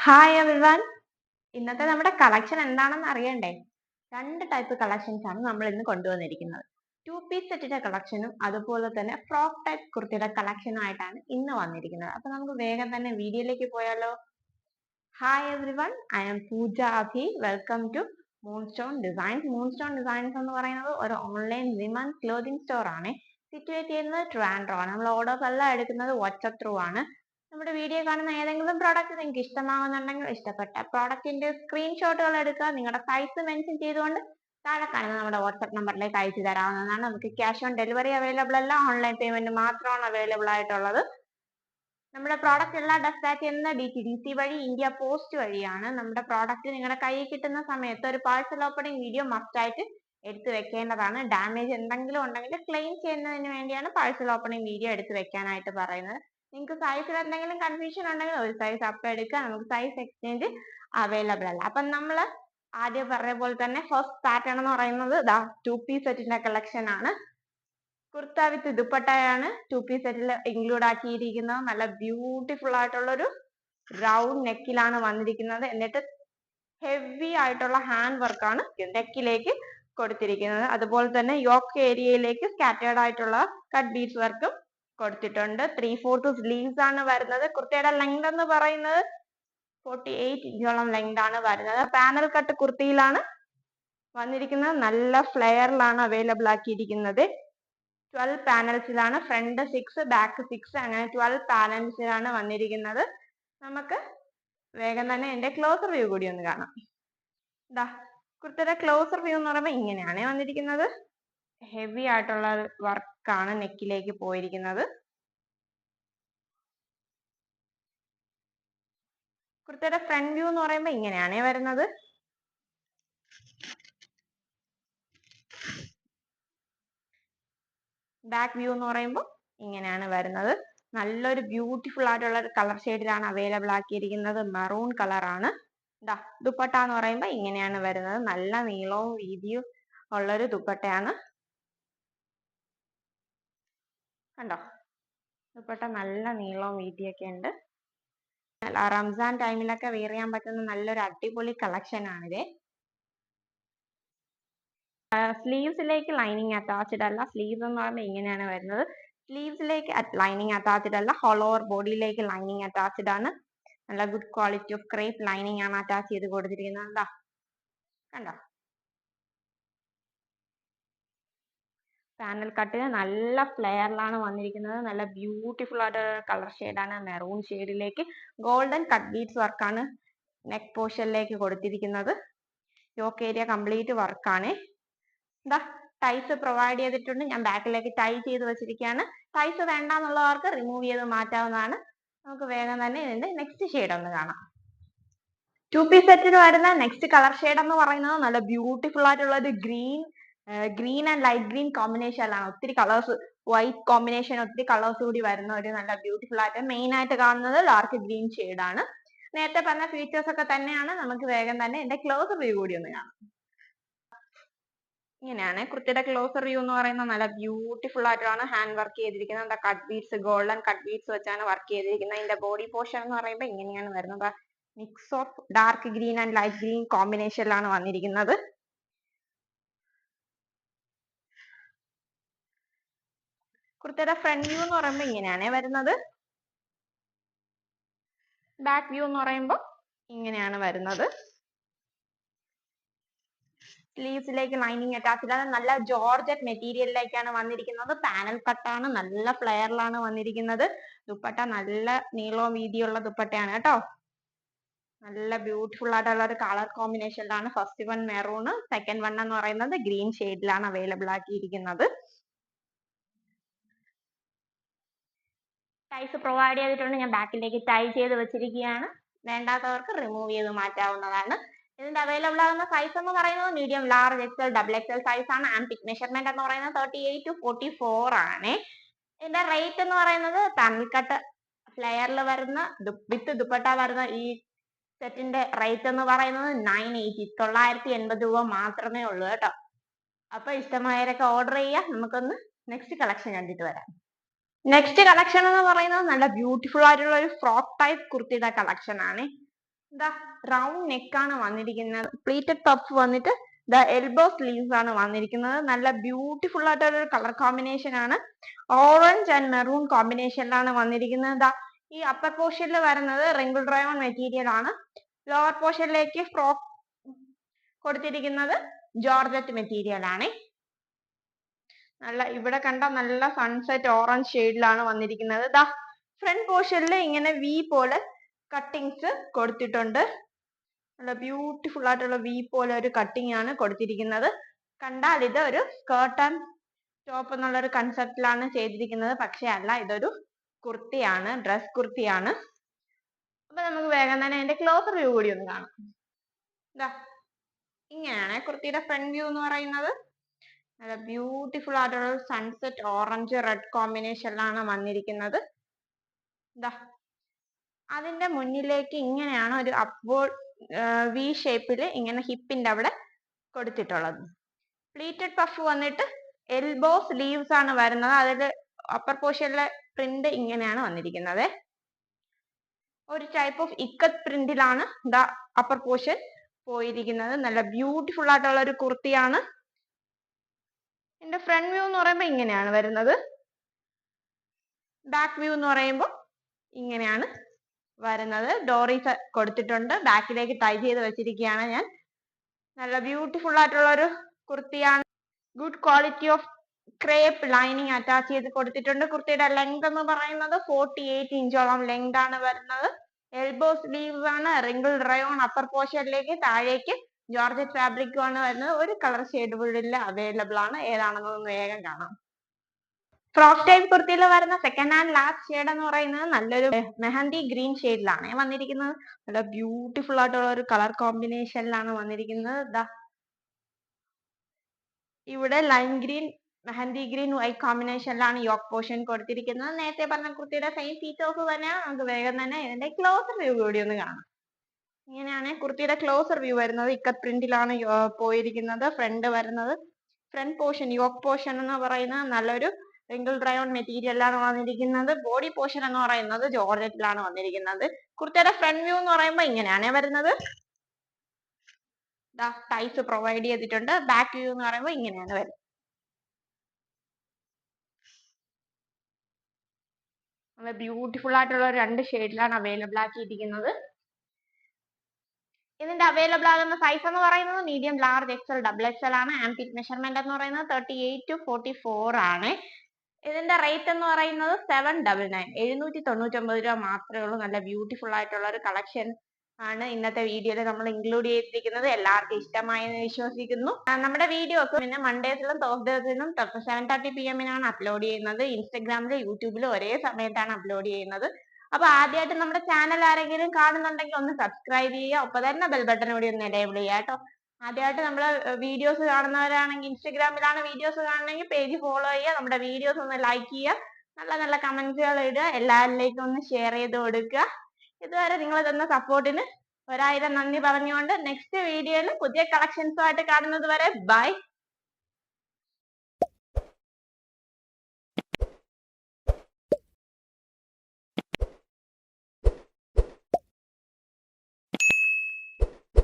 Hi everyone. ഇന്നത്തെ നമ്മുടെ collection എന്താണെന്ന് അറിയണ്ടേ? രണ്ട് ടൈപ്പ് കളക്ഷൻസ് ആണ് നമ്മൾ ഇന്ന് കൊണ്ടുവന്നിരിക്കുന്നത്. 2 പീസ് സെറ്റിന്റെ കളക്ഷനും അതുപോലെ തന്നെ ഫ്രോക്ക് ടൈപ്പ് കുർത്തിയുടെ കളക്ഷനും ആയിട്ടാണ് ഇന്ന് വന്നിരിക്കുന്നത്. അപ്പൊ നമുക്ക് വേഗം തന്നെ വീഡിയോയിലേക്ക് പോയാലോ? Hi everyone, I am Pooja Abhi. Welcome to Moonstone Designs. Moonstone Designs എന്ന് പറയുന്നത് ഒരു ഓൺലൈൻ വിമൻ ക്ലോത്തിങ് സ്റ്റോർ ആണ്. സിറ്റുവേറ്റ് ചെയ്യുന്നത് ട്രിവാൻഡ്രം ആണ്. നമ്മൾ ഓർഡേഴ്സ് എല്ലാം എടുക്കുന്നത് വാട്സ്ആപ്പ് ത്രൂ ആണ്. നമ്മുടെ വീഡിയോ കാണുന്ന ഏതെങ്കിലും പ്രോഡക്റ്റ് നിങ്ങൾക്ക് ഇഷ്ടമാകുന്നുണ്ടെങ്കിൽ ഇഷ്ടപ്പെട്ട പ്രോഡക്റ്റിന്റെ സ്ക്രീൻഷോട്ടുകൾ എടുക്കുക. നിങ്ങളുടെ സൈസ് മെൻഷൻ ചെയ്തുകൊണ്ട് താഴെ കാണുന്ന നമ്മുടെ വാട്സ്ആപ്പ് നമ്പറിലേക്ക് അയച്ചു തരാവുന്നതാണ്. നമുക്ക് ക്യാഷ് ഓൺ ഡെലിവറി അവൈലബിൾ അല്ല, ഓൺലൈൻ പേയ്മെന്റ് മാത്രമാണ് അവൈലബിൾ ആയിട്ടുള്ളത്. നമ്മുടെ പ്രോഡക്റ്റ് എല്ലാം ഡെസ്പാച്ച് ചെയ്യുന്ന DTDC വഴി, ഇന്ത്യ പോസ്റ്റ് വഴിയാണ്. നമ്മുടെ പ്രോഡക്റ്റ് നിങ്ങളുടെ കയ്യിൽ കിട്ടുന്ന സമയത്ത് ഒരു പാഴ്സൽ ഓപ്പണിംഗ് വീഡിയോ മസ്റ്റ് ആയിട്ട് എടുത്തു വെക്കേണ്ടതാണ്. ഡാമേജ് എന്തെങ്കിലും ഉണ്ടെങ്കിൽ ക്ലെയിം ചെയ്യുന്നതിന് വേണ്ടിയാണ് പാഴ്സൽ ഓപ്പണിംഗ് വീഡിയോ എടുത്തു വെക്കാനായിട്ട് പറയുന്നത്. നിങ്ങൾക്ക് സൈസിൽ എന്തെങ്കിലും കൺഫ്യൂഷൻ ഉണ്ടെങ്കിൽ ഒരു സൈസ് അപ്പ് എടുക്കുക. നമുക്ക് സൈസ് എക്സ്ചേഞ്ച് അവൈലബിൾ അല്ല. അപ്പം നമ്മൾ ആദ്യം പറഞ്ഞ പോലെ തന്നെ ഫസ്റ്റ് പാറ്റേൺ എന്ന് പറയുന്നത് 2 പീസ് സെറ്റിന്റെ കളക്ഷൻ ആണ്. കുർത്ത വിത്ത് ദുപ്പട്ടയാണ് 2 പീസ് സെറ്റിൽ ഇൻക്ലൂഡ് ആക്കിയിരിക്കുന്നത്. നല്ല ബ്യൂട്ടിഫുൾ ആയിട്ടുള്ള ഒരു റൗണ്ട് നെക്കിലാണ് വന്നിരിക്കുന്നത്. എന്നിട്ട് ഹെവി ആയിട്ടുള്ള ഹാൻഡ് വർക്കാണ് നെക്കിലേക്ക് കൊടുത്തിരിക്കുന്നത്. അതുപോലെ തന്നെ യോക്ക് ഏരിയയിലേക്ക് സ്കാറ്റേർഡ് ആയിട്ടുള്ള കട്ട് ബീഡ്സ് വർക്കും കൊടുത്തിട്ടുണ്ട്. 3/4 സ്ലീവ്സ് ആണ് വരുന്നത്. കുർത്തയുടെ ലെങ്ത് എന്ന് പറയുന്നത് 48 ഇഞ്ചോളം ലെങ്ത് ആണ് വരുന്നത്. പാനൽ കട്ട് കുർത്തിയിലാണ് വന്നിരിക്കുന്നത്. നല്ല ഫ്ലെയറിലാണ് അവൈലബിൾ ആക്കിയിരിക്കുന്നത്. 12 പാനൽസിലാണ്, ഫ്രണ്ട് 6 ബാക്ക് 6 അങ്ങനെ 12 പാനൽസിലാണ് വന്നിരിക്കുന്നത്. നമുക്ക് വേഗം തന്നെ എന്റെ ക്ലോസർ വ്യൂ കൂടി ഒന്ന് കാണാം. കുർത്തയുടെ ക്ലോസർ വ്യൂ എന്ന് പറയുമ്പോൾ ഇങ്ങനെയാണ് വന്നിരിക്കുന്നത്. ഹെവി ആയിട്ടുള്ള വർക്കാണ് നെക്കിലേക്ക് പോയിരിക്കുന്നത്. കുർത്തയുടെ ഫ്രണ്ട് വ്യൂ എന്ന് പറയുമ്പോൾ ഇങ്ങനെയാണ് വരുന്നത്. ബാക്ക് വ്യൂ എന്ന് പറയുമ്പോൾ ഇങ്ങനെയാണ് വരുന്നത്. നല്ലൊരു ബ്യൂട്ടിഫുൾ ആയിട്ടുള്ള ഒരു കളർ ഷെയ്ഡിലാണ് അവൈലബിൾ ആക്കിയിരിക്കുന്നത്. മെറൂൺ കളർ ആണ്. ദുപ്പട്ട എന്ന് പറയുമ്പോൾ ഇങ്ങനെയാണ് വരുന്നത്. നല്ല നീളവും വീതിയും ഉള്ളൊരു ദുപ്പട്ടയാണ്. കണ്ടോ, ദുപ്പട്ട നല്ല നീളവും വീതിയൊക്കെ ഉണ്ട്. റംസാൻ ടൈമിലൊക്കെ വെയർ ചെയ്യാൻ പറ്റുന്ന നല്ലൊരു അടിപൊളി കളക്ഷൻ ആണിത്. സ്ലീവ്സിലേക്ക് ലൈനിങ് അറ്റാച്ച്ഡ് അല്ല. സ്ലീവ്സ് എന്ന് പറയുമ്പോൾ ഇങ്ങനെയാണ് വരുന്നത്. സ്ലീവ്സിലേക്ക് ലൈനിങ് അറ്റാച്ച്ഡ് അല്ല, ഹോൾ ഓവർ ബോഡിയിലേക്ക് ലൈനിങ് അറ്റാച്ച്ഡ് ആണ്. നല്ല good quality of crepe lining ആണ് അറ്റാച്ച് ചെയ്ത് കൊടുത്തിരിക്കുന്നത്. കണ്ടോ, പാനൽ കട്ടിന് നല്ല ഫ്ലെയറിലാണ് വന്നിരിക്കുന്നത്. നല്ല ബ്യൂട്ടിഫുൾ ആയിട്ട് കളർ ഷെയ്ഡാണ്. മെറൂൺ ഷെയ്ഡിലേക്ക് ഗോൾഡൻ കട്ട് ബീഡ്സ് വർക്കാണ് നെക്ക് പോർഷനിലേക്ക് കൊടുത്തിരിക്കുന്നത്. യോക്ക് ഏരിയ കംപ്ലീറ്റ് വർക്കാണ്. ടൈസ് പ്രൊവൈഡ് ചെയ്തിട്ടുണ്ട്. ഞാൻ ബാക്കിലേക്ക് ടൈ ചെയ്ത് വെച്ചിരിക്കുകയാണ്. ടൈസ് വേണ്ട എന്നുള്ളവർക്ക് റിമൂവ് ചെയ്ത് മാറ്റാവുന്നതാണ്. നമുക്ക് വേഗം തന്നെ ഇതിന്റെ നെക്സ്റ്റ് ഷെയ്ഡ് ഒന്ന് കാണാം. 2 പീസ് സെറ്റിൽ വരുന്ന നെക്സ്റ്റ് കളർ ഷെയ്ഡ് എന്ന് പറയുന്നത് നല്ല ബ്യൂട്ടിഫുൾ ആയിട്ടുള്ള ഒരു ഗ്രീൻ ആൻഡ് ലൈറ്റ് ഗ്രീൻ കോമ്പിനേഷനിലാണ്. ഒത്തിരി കളേഴ്സ്, വൈറ്റ് കോമ്പിനേഷൻ, ഒത്തിരി കളേഴ്സ് കൂടി വരുന്ന ഒരു നല്ല ബ്യൂട്ടിഫുൾ ആയിട്ട് മെയിൻ ആയിട്ട് കാണുന്നത് ഡാർക്ക് ഗ്രീൻ ആണ്. നേരത്തെ പറഞ്ഞ ഫീച്ചേഴ്സ് ഒക്കെ തന്നെയാണ്. നമുക്ക് വേഗം തന്നെ എന്റെ ക്ലോസർ വ്യൂ കൂടി ഒന്ന് കാണാം. ഇങ്ങനെയാണ് കുർത്തിയുടെ ക്ലോസർ വ്യൂ എന്ന് പറയുന്നത്. നല്ല ബ്യൂട്ടിഫുൾ ആയിട്ടാണ് ഹാൻഡ് വർക്ക് ചെയ്തിരിക്കുന്നത്. Cut beads, golden cut beads വെച്ചാണ് വർക്ക് ചെയ്തിരിക്കുന്നത്. ഇതിന്റെ ബോഡി പോർഷൻ എന്ന് പറയുമ്പോൾ ഇങ്ങനെയാണ് വരുന്നത്. Mix of dark green and light green കോമ്പിനേഷനിലാണ് വന്നിരിക്കുന്നത്. കുർത്തിയുടെ ഫ്രണ്ട് വ്യൂ എന്ന് പറയുമ്പോൾ ഇങ്ങനെയാണ് വരുന്നത്. ബാക്ക് വ്യൂ എന്ന് പറയുമ്പോൾ ഇങ്ങനെയാണ് വരുന്നത്. സ്ലീവ്സിലേക്ക് ലൈനിങ് അറ്റാച്ച്ഡ് ആണ്. നല്ല ജോർജറ്റ് മെറ്റീരിയലിലേക്കാണ് വന്നിരിക്കുന്നത്. പാനൽ കട്ടാണ്, നല്ല ഫ്ലെയറിലാണ് വന്നിരിക്കുന്നത്. ദുപ്പട്ട നല്ല നീളവും വീതിയുള്ള ദുപ്പട്ടയാണ് കേട്ടോ. നല്ല ബ്യൂട്ടിഫുൾ ആയിട്ടുള്ള ഒരു കളർ കോമ്പിനേഷനിലാണ്. First one maroon, second one എന്ന് പറയുന്നത് ഗ്രീൻ ഷെയ്ഡിലാണ് അവൈലബിൾ ആക്കിയിരിക്കുന്നത്. ടൈസ് പ്രൊവൈഡ് ചെയ്തിട്ടുണ്ട്. ഞാൻ ബാക്കിലേക്ക് ടൈ ചെയ്ത് വെച്ചിരിക്കുകയാണ്. വേണ്ടാത്തവർക്ക് റിമൂവ് ചെയ്ത് മാറ്റാവുന്നതാണ്. ഇതിന്റെ അവൈലബിൾ ആകുന്ന സൈസ് എന്ന് പറയുന്നത് medium, large, XL, double XL size ആണ്. ആൻഡ് പിക് മെഷർമെന്റ് എന്ന് പറയുന്നത് 38 to 44 ആണ്. ഇതിന്റെ റേറ്റ് എന്ന് പറയുന്നത് പാനൽ കട്ട് ഫ്ലെയറിൽ വരുന്ന വിത്ത് ദുപ്പട്ട വരുന്ന ഈ സെറ്റിന്റെ റേറ്റ് എന്ന് പറയുന്നത് 980 രൂപ മാത്രമേ ഉള്ളൂ കേട്ടോ. അപ്പൊ ഇഷ്ടമായവരൊക്കെ ഓർഡർ ചെയ്യുക. നമുക്കൊന്ന് നെക്സ്റ്റ് കളക്ഷൻ കണ്ടിട്ട് വരാം. നെക്സ്റ്റ് കളക്ഷൻ എന്ന് പറയുന്നത് നല്ല ബ്യൂട്ടിഫുൾ ആയിട്ടുള്ള ഒരു ഫ്രോക്ക് ടൈപ്പ് കുർത്തിയുടെ കളക്ഷൻ ആണ്. എന്താ റൗണ്ട് നെക്ക് ആണ് വന്നിരിക്കുന്നത്. പ്ലീറ്റഡ് പഫ് വന്നിട്ട് എൽബോ സ്ലീവ്സ് ആണ് വന്നിരിക്കുന്നത്. നല്ല ബ്യൂട്ടിഫുൾ ആയിട്ടുള്ള ഒരു കളർ കോമ്പിനേഷൻ ആണ്. ഓറഞ്ച് ആൻഡ് മെറൂൺ കോമ്പിനേഷനിലാണ് വന്നിരിക്കുന്നത്. ഈ അപ്പർ പോർഷനിൽ വരുന്നത് റിങ്കിൾ ഡ്രൈവൺ മെറ്റീരിയൽ ആണ്. ലോവർ പോർഷനിലേക്ക് ഫ്രോക്ക് കൊടുത്തിരിക്കുന്നത് ജോർജറ്റ് മെറ്റീരിയൽ ആണ്. നല്ല ഇവിടെ കണ്ട നല്ല സൺസെറ്റ് ഓറഞ്ച് ഷെയ്ഡിലാണ് വന്നിരിക്കുന്നത്. ഫ്രണ്ട് പോർഷനിൽ ഇങ്ങനെ വി പോലെ കട്ടിങ്സ് കൊടുത്തിട്ടുണ്ട്. നല്ല ബ്യൂട്ടിഫുൾ ആയിട്ടുള്ള വി പോലെ ഒരു കട്ടിങ് ആണ് കൊടുത്തിരിക്കുന്നത്. കണ്ടാൽ ഇത് ഒരു സ്കേർട്ട് ആൻഡ് ടോപ്പ് എന്നുള്ള ഒരു കൺസെപ്റ്റിലാണ് ചെയ്തിരിക്കുന്നത്. പക്ഷെ അല്ല, ഇതൊരു കുർത്തിയാണ്, ഡ്രസ് കുർത്തിയാണ്. അപ്പൊ നമുക്ക് വേഗം തന്നെ അതിന്റെ ക്ലോസർ വ്യൂ കൂടി ഒന്ന് കാണാം. ഇങ്ങനെയാണ് കുർത്തിയുടെ ഫ്രണ്ട് വ്യൂ എന്ന് പറയുന്നത്. നല്ല ബ്യൂട്ടിഫുൾ ആയിട്ടുള്ള സൺസെറ്റ് ഓറഞ്ച് റെഡ് കോമ്പിനേഷനിലാണ് വന്നിരിക്കുന്നത്. അതിന്റെ മുന്നിലേക്ക് ഇങ്ങനെയാണ് ഒരു അപ്വേർഡ് വി ഷേപ്പിൽ ഇങ്ങനെ ഹിപ്പിന്റെ അവിടെ കൊടുത്തിട്ടുള്ളത്. പ്ലീറ്റഡ് പഫ് വന്നിട്ട് എൽബോ സ്ലീവ്സ് ആണ് വരുന്നത്. അതിൽ അപ്പർ പോർഷനിലെ പ്രിന്റ് ഇങ്ങനെയാണ് വന്നിരിക്കുന്നത്. ഒരു ടൈപ്പ് ഓഫ് ഇക്കത്ത് പ്രിന്റിലാണ് അപ്പർ പോർഷൻ പോയിരിക്കുന്നത്. നല്ല ബ്യൂട്ടിഫുൾ ആയിട്ടുള്ള ഒരു കുർത്തിയാണ്. ഇതിന്റെ ഫ്രണ്ട് വ്യൂ എന്ന് പറയുമ്പോൾ ഇങ്ങനെയാണ് വരുന്നത്. ബാക്ക് വ്യൂ എന്ന് പറയുമ്പോൾ ഇങ്ങനെയാണ് വരുന്നത്. ഡോറീസ് കൊടുത്തിട്ടുണ്ട്. ബാക്കിലേക്ക് ടൈ ചെയ്ത് വെച്ചിരിക്കുകയാണ് ഞാൻ. നല്ല ബ്യൂട്ടിഫുൾ ആയിട്ടുള്ള ഒരു കുർത്തിയാണ്. Good quality of crepe lining attach ചെയ്ത് കൊടുത്തിട്ടുണ്ട്. കുർത്തിയുടെ ലെങ്ത് എന്ന് പറയുന്നത് 48 ഇഞ്ചോളം ലെങ്ത് ആണ് വരുന്നത്. എൽബോ സ്ലീവ്സ് ആണ്. റിങ്കിൾ ഡ്രൈവൺ അപ്പർ പോർഷനിലേക്ക് താഴേക്ക് ജോർജറ്റ് ഫാബ്രിക്കും ആണ് വരുന്നത്. ഒരു കളർ ഷെയ്ഡുകളിൽ അവൈലബിൾ ആണ്. ഏതാണെന്നൊന്ന് വേഗം കാണാം. ഫ്രോക്ക് ടൈപ്പ് കുർത്തിയിൽ വരുന്ന സെക്കൻഡ് ആൻഡ് ലാസ്റ്റ് ഷെയ്ഡ് എന്ന് പറയുന്നത് നല്ലൊരു മെഹന്തി ഗ്രീൻ ഷെയ്ഡിലാണ് വന്നിരിക്കുന്നത്. നല്ല ബ്യൂട്ടിഫുൾ ആയിട്ടുള്ള ഒരു കളർ കോമ്പിനേഷനിലാണ് വന്നിരിക്കുന്നത്. ഇവിടെ lime green, mehndi green, white കോമ്പിനേഷനിലാണ് യോക്ക് പോർഷൻ കൊടുത്തിരിക്കുന്നത്. നേരത്തെ പറഞ്ഞ കുർത്തിയുടെ സെയിം ഫീച്ചേഴ്സ് തന്നെയാണ്. നമുക്ക് വേഗം തന്നെ ഇതിന്റെ ക്ലോസർ വ്യൂ കൂടി ഒന്ന് കാണാം. ഇങ്ങനെയാണ് കുർത്തിയുടെ ക്ലോസർ വ്യൂ വരുന്നത്. ഇക്കത്ത് പ്രിന്റിലാണ് പോയിരിക്കുന്നത്. ഫ്രണ്ട് വരുന്നത് ഫ്രണ്ട് പോർഷൻ യോക്ക് പോർഷൻ എന്ന് പറയുന്നത് നല്ലൊരു റിങ്കിൾ ഡ്രൈവൺ മെറ്റീരിയലാണ് വന്നിരിക്കുന്നത്. ബോഡി പോർഷൻ എന്ന് പറയുന്നത് ജോർജറ്റിലാണ് വന്നിരിക്കുന്നത്. കുർത്തിയുടെ ഫ്രണ്ട് വ്യൂ എന്ന് പറയുമ്പോൾ ഇങ്ങനെയാണ് വരുന്നത്. ടൈസ് പ്രൊവൈഡ് ചെയ്തിട്ടുണ്ട്. ബാക്ക് വ്യൂ എന്ന് പറയുമ്പോൾ ഇങ്ങനെയാണ് വരുന്നത്. നല്ല ബ്യൂട്ടിഫുൾ ആയിട്ടുള്ള രണ്ട് ഷെയ്ഡിലാണ് അവൈലബിൾ ആക്കിയിരിക്കുന്നത്. ഇതിന്റെ അവൈലബിൾ ആകുന്ന സൈസ് എന്ന് പറയുന്നത് medium, large, XL, double XL ആണ്. ആംപിറ്റ് മെഷർമെന്റ് എന്ന് പറയുന്നത് 38 to 44 ആണ്. ഇതിന്റെ റേറ്റ് എന്ന് പറയുന്നത് 799, 799 രൂപ മാത്രമേ ഉള്ളൂ. നല്ല ബ്യൂട്ടിഫുൾ ആയിട്ടുള്ള ഒരു കളക്ഷൻ ആണ് ഇന്നത്തെ വീഡിയോയിൽ നമ്മൾ ഇൻക്ലൂഡ് ചെയ്തിരിക്കുന്നത്. എല്ലാവർക്കും ഇഷ്ടമായി എന്ന് വിശ്വസിക്കുന്നു. നമ്മുടെ വീഡിയോസ് പിന്നെ മൺഡേസിലും തേഴ്സ്ഡേസിലും 7:30 PM അപ്ലോഡ് ചെയ്യുന്നത്. ഇൻസ്റ്റഗ്രാമിലും യൂട്യൂബിലും ഒരേ സമയത്താണ് അപ്ലോഡ് ചെയ്യുന്നത്. അപ്പൊ ആദ്യമായിട്ട് നമ്മുടെ ചാനൽ ആരെങ്കിലും കാണുന്നുണ്ടെങ്കിൽ ഒന്ന് സബ്സ്ക്രൈബ് ചെയ്യുക. ഒപ്പം തന്നെ ബെൽ ബട്ടൺ കൂടി ഒന്ന് എനേബിൾ ചെയ്യുക കേട്ടോ. ആദ്യമായിട്ട് നമ്മളെ വീഡിയോസ് കാണുന്നവരാണെങ്കിൽ, ഇൻസ്റ്റഗ്രാമിലാണ് വീഡിയോസ് കാണുന്നതെങ്കിൽ പേജ് ഫോളോ ചെയ്യുക. നമ്മുടെ വീഡിയോസ് ഒന്ന് ലൈക്ക് ചെയ്യുക. നല്ല നല്ല കമന്റ്സുകൾ ഇടുക. എല്ലാവരിലേക്കും ഒന്ന് ഷെയർ ചെയ്ത് കൊടുക്കുക. ഇതുവരെ നിങ്ങൾ തന്ന സപ്പോർട്ടിന് 1000 നന്ദി പറഞ്ഞുകൊണ്ട് നെക്സ്റ്റ് വീഡിയോയിൽ പുതിയ കളക്ഷൻസുമായിട്ട് കാണുന്നത് വരെ ബൈ.